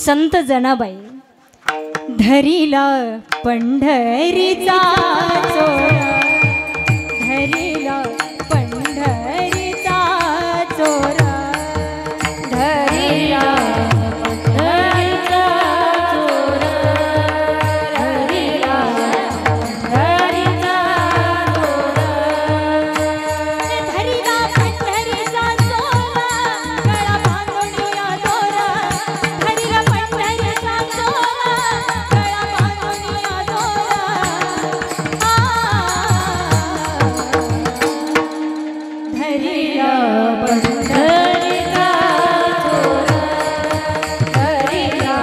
संत जनाबाई. धरिला पंढरीचा चोरा, धरिला पंढरीचा चोरा, धरिला पंढरीचा चोरा, धरिला पंढरीचा चोरा. धरिला पंढरीचा चोरा, गळा बांधूनिया दोरा, धरिला पंढरीचा चोरा, गळा बांधूनिया दोरा. धरिला पंढरीचा चोरा, धरिला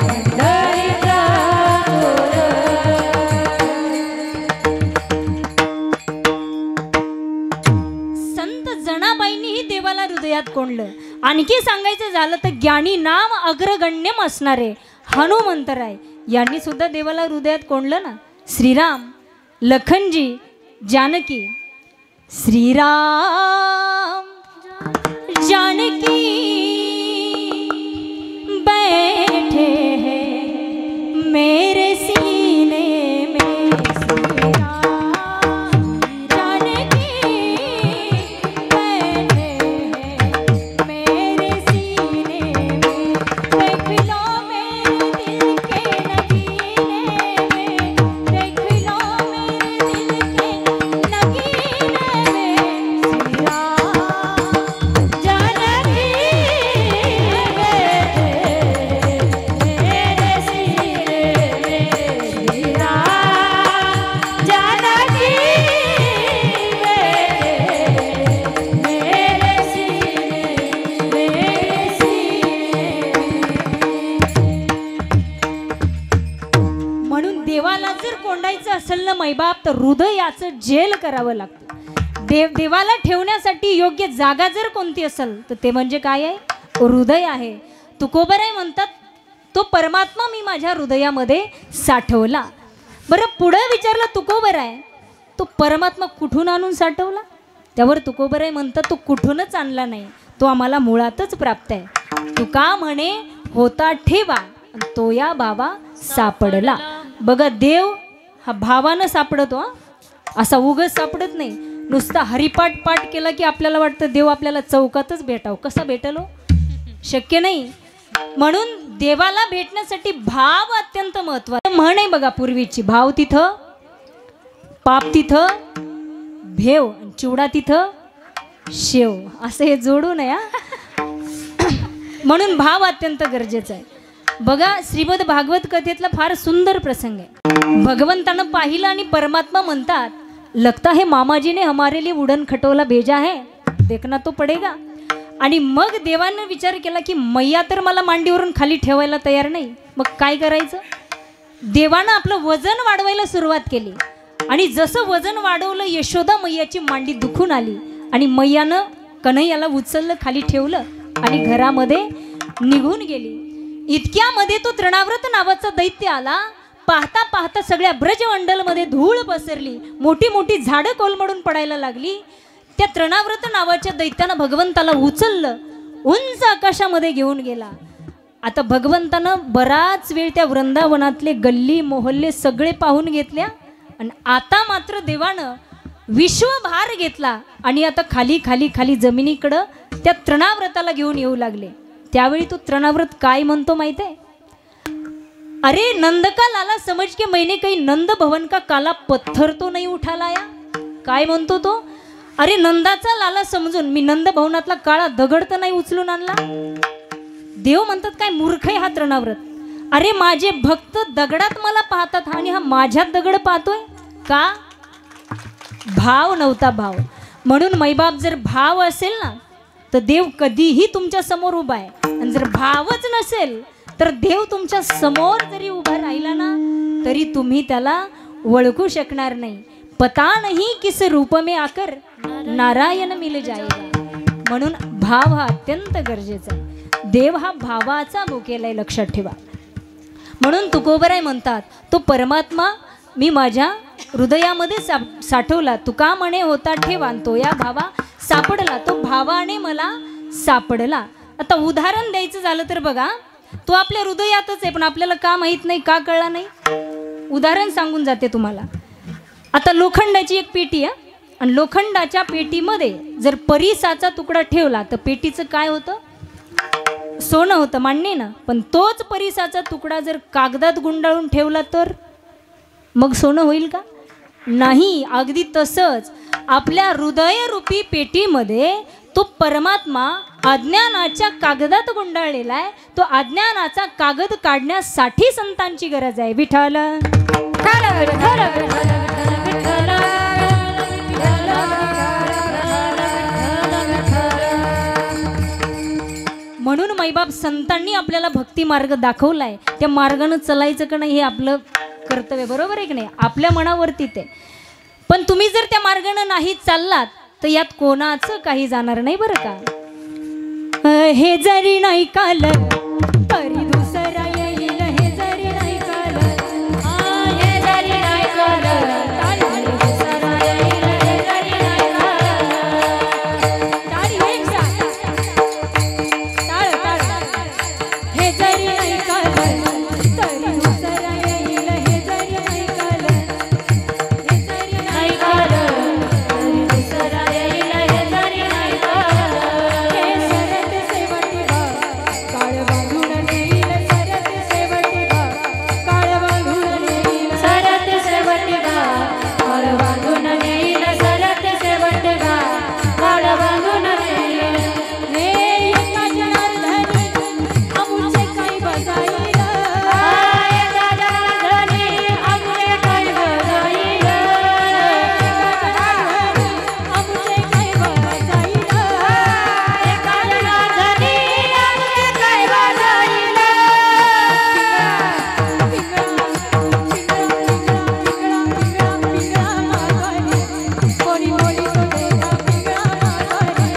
पंढरीचा चोरा. संत जनाबाईंनीही देवाला हृदयात कोंडलं. आणखी सांगायचं झालं तर ज्ञानी नाम अग्रगण्यम असणारे हनुमंतराय यांनी सुद्धा देवाला हृदयात कोंडलं ना. श्रीराम, लखनजी, जानकी. श्रीराम जानकी बैठे हैं मेरे सीने में. श्रीराम जानकी बैठे हैं मेरे सीने में. देख लो मेरे दिल के नगीने में, देख लो मेरे दिल के नगीने में. श्रीराम जानकी बैठे मेरे सीने में. श्रीराम जानकी बैठे मेरे सीने, मेरे सीने. म्हणून देवाला जर कोंडायचं असेल ना मैबाप तर हृदयाचं जेल करावं लागतं. देवाला ठेवण्यासाठी योग्य जागा जर कोणती असेल तर ते म्हणजे काय आहे? हृदय आहे. तुकोबराय म्हणतात तो परमात्मा मी माझ्या हृदयामध्ये साठवला. बरं पुढं विचारलं तुकोबराय तो परमात्मा कुठून आणून साठवला? त्यावर तुकोबराय म्हणतात तो कुठूनच आणला नाही, तो आम्हाला मुळातच प्राप्त आहे. तुका म्हणे होता ठेवा तो या बाबा सापडला. बघा देव हा भावानं सापडतो, असा उगच सापडत नाही. नुसता हरिपाठ पाठ केला की आपल्याला वाटतं देव आपल्याला चौकातच भेटावं. कसा भेटलो? शक्य नाही. म्हणून देवाला भेटण्यासाठी भाव अत्यंत महत्त्वाचा. म्हण आहे बघा पूर्वीची, भाव तिथं पाप तिथं भेव, चिवडा तिथं शेव, असं हे जोडू नये. म्हणून भाव अत्यंत गरजेचा आहे. बघा श्रीमद भागवत कथेतला फार सुंदर प्रसंग आहे. भगवंतानं पाहिलं आणि परमात्मा म्हणतात लगता है मामाजी ने हमारे लिए उड़न खटोला भेजा है, देखना तो पडेगा. आणि मग देवानं विचार केला की मैया तर मला मांडीवरून खाली ठेवायला तयार नाही, मग काय करायचं? देवानं आपलं वजन वाढवायला सुरुवात केली. आणि जसं वजन वाढवलं यशोदा मैयाची मांडी दुखून आली आणि मैयानं कन्हैयाला उचललं, खाली ठेवलं आणि घरामध्ये निघून गेली. इतक्यामध्ये तो तृणाव्रत नावाचा दैत्य आला. पाहता पाहता सगळ्या ब्रजमंडलमध्ये धूळ पसरली, मोठी मोठी झाडं कोलमडून पडायला लागली. त्या तृणाव्रत नावाच्या दैत्यानं भगवंताला उचललं, उंच आकाशामध्ये घेऊन गेला. आता भगवंतानं बराच वेळ त्या वृंदावनातले गल्ली मोहल्ले सगळे पाहून घेतल्या आणि आता मात्र देवानं विश्वभार घेतला आणि आता खाली खाली खाली जमिनीकडं त्या तृणाव्रताला घेऊन येऊ लागले. त्यावेळी तो तृणाव्रत काय म्हणतो माहित आहे? अरे नंद का लाला समझ के मैंने काही नंद भवन का काला पत्थर तो नाही उठा लाया. काय म्हणतो तो? अरे नंदाचा लाला समजून मी नंद भवनातला काळा दगड तर नाही उचलून आणला. देव म्हणतात काय मूर्ख आहे हा तृणाव्रत. अरे माझे भक्त दगडात मला पाहतात आणि हा माझ्यात दगड पाहतोय का? भाव नव्हता भाव. म्हणून मैबाप जर भाव असेल ना तर देव कधीही तुमच्या समोर उभा आहे. आणि जर भावच नसेल तर देव तुमच्या समोर जरी उभा राहिला ना तरी तुम्ही त्याला ओळखू शकणार नाही. पता नहीं किस रूप में आकर नारायण मिल जाएगा. म्हणून भाव हा अत्यंत गरजेचा आहे. देव हा भावाचा भुकेला आहे, लक्षात ठेवा. म्हणून तुकोबराय म्हणतात तो परमात्मा मी माझ्या हृदयामध्ये साठवला. तुका म्हणे होता ठेवान तो या भावा सापडला. तो भावाने मला सापडला. आता उदाहरण द्यायचं झालं तर बघा, तो आपल्या हृदयातच आहे पण आपल्याला का माहीत नाही, का कळला नाही. उदाहरण सांगून जाते तुम्हाला. आता लोखंडाची एक पेटी आहे आणि लोखंडाच्या पेटीमध्ये जर परिसाचा तुकडा ठेवला तर पेटीचं काय होतं? सोनं होतं, मान्य ना. पण तोच परिसाचा तुकडा जर कागदात गुंडाळून ठेवला तर मग सोनं होईल का? नाही. अगदी तसंच आपल्या हृदयरूपी पेटीमध्ये तो परमात्मा अज्ञानाच्या कागदात गुंडाळलेला आहे. तो अज्ञानाचा कागद काढण्यासाठी संतांची गरज आहे. विठ्ठल म्हणून मैबाप संतांनी आपल्याला भक्ती मार्ग दाखवलाय. त्या मार्गानं चालायचं का नाही हे आपलं कर्तव्य, बरोबर आहे की नाही? आपल्या मनावरती ते. पण तुम्ही जर त्या मार्गानं नाही चाललात तर यात कोणाचं काही जाणार नाही बरं का. हे जरी नाही काल तरी दुसरा येईल. हे जरी नाही काल, हे जरी नाही काल तरी दुसरा येईल. हे जरी नाही हे जरी नाही काल तरी दुसरा येईल. हे जरी नाही काल, हे जरी नाही काल तरी दुसरा येईल. हे जरी नाही काल. हे सरत शेवटी काळ बांधून नेईल. सरत शेवटी काळ बांधून नेईल. सरत शेवटी काळ बांधून नेईल. सरत शेवटी काळ बांधून नेईल. हे एका जनार्दनी आमुचे काही बजाईल. एका जनार्दनी आमुचे काही बजाईल. आमुचे काही बजाईल. एका जनार्दनी आमुचे काही बजाईल. कोणी बोली तो देगा पिंगळा मागवारी.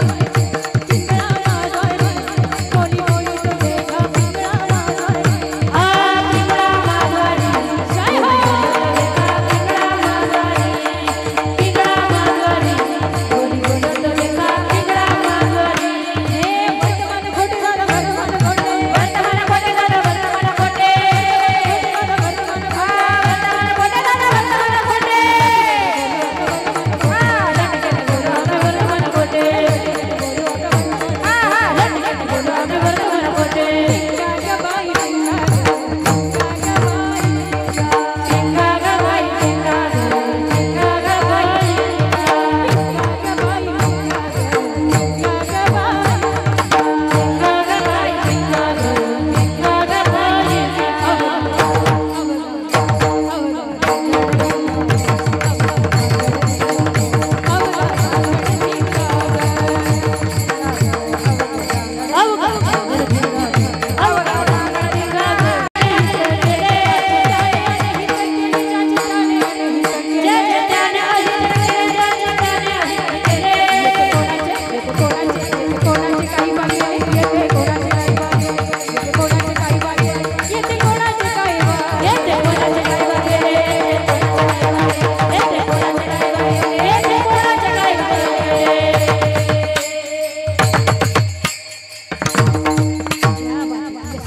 पिंगळा मागवारी. कोणी बोली तो देगा पिंगळा मागवारी. पिंगळा मागवारी. जय हो. पिंगळा मागवारी. पिंगळा मागवारी. कोणी बोली तो देगा पिंगळा मागवारी. हे वर्तमान खोटे घर वर्तमान खोटे. वर्तमान खोटे घर वर्तमान खोटे. वर्तमान खोटे घर वर्तमान खोटे.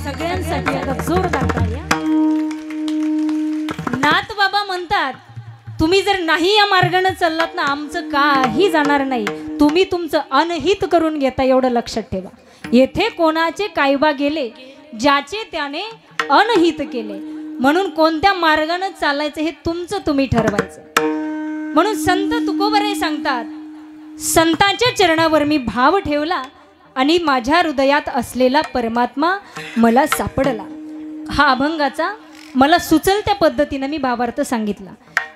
सगळ्यांसाठी आता जोरदार टाळ्या. नाथ बाबा म्हणतात तुम्ही जर नाही या मार्गाने चाललात ना आमचं काही जाणार नाही. तुम्ही तुमचं अनहित करून घेता एवढं लक्षात ठेवा. येथे कोणाचे कायबा गेले ज्याचे त्याने अनहित केले. म्हणून कोणत्या मार्गाने चालायचं हे तुमचं तुम्ही ठरवायचं. म्हणून संत तुकोबराय सांगतात संतांच्या चरणावर मी भाव ठेवला आणि माझ्या हृदयात असलेला परमात्मा मला सापडला. हा अभंगाचा मला सुचल त्या पद्धतीनं मी भावार्थ सांगितला.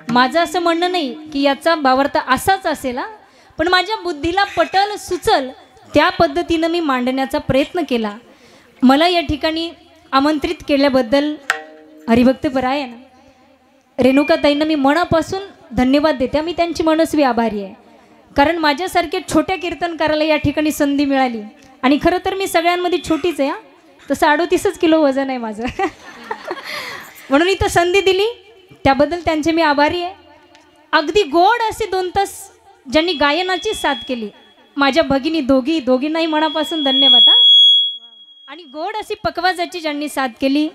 माझं असं म्हणणं नाही की याचा भावार्थ असाच असेल, पण माझ्या बुद्धीला पटल सुचल त्या पद्धतीनं मी मांडण्याचा प्रयत्न केला. मला या ठिकाणी आमंत्रित केल्याबद्दल हरिभक्तपरायण रेणुकाताईंना मी मनापासून धन्यवाद देते. मी त्यांची मनस्वी आभारी आहे, कारण माझ्यासारख्या छोट्या कीर्तनकाराला या ठिकाणी संधी मिळाली. आणि खरं तर मी सगळ्यांमध्ये छोटीच आहे, तसं 38 किलो वजन आहे माझं. म्हणून इथं संधी दिली त्याबद्दल त्यांचे मी आभारी आहे. अगदी गोड असे 2 तास ज्यांनी गायनाची साथ केली, माझ्या भगिनी दोघींनाही मनापासून धन्यवाद. आणि गोड अशी पकवाजाची ज्यांनी साथ केली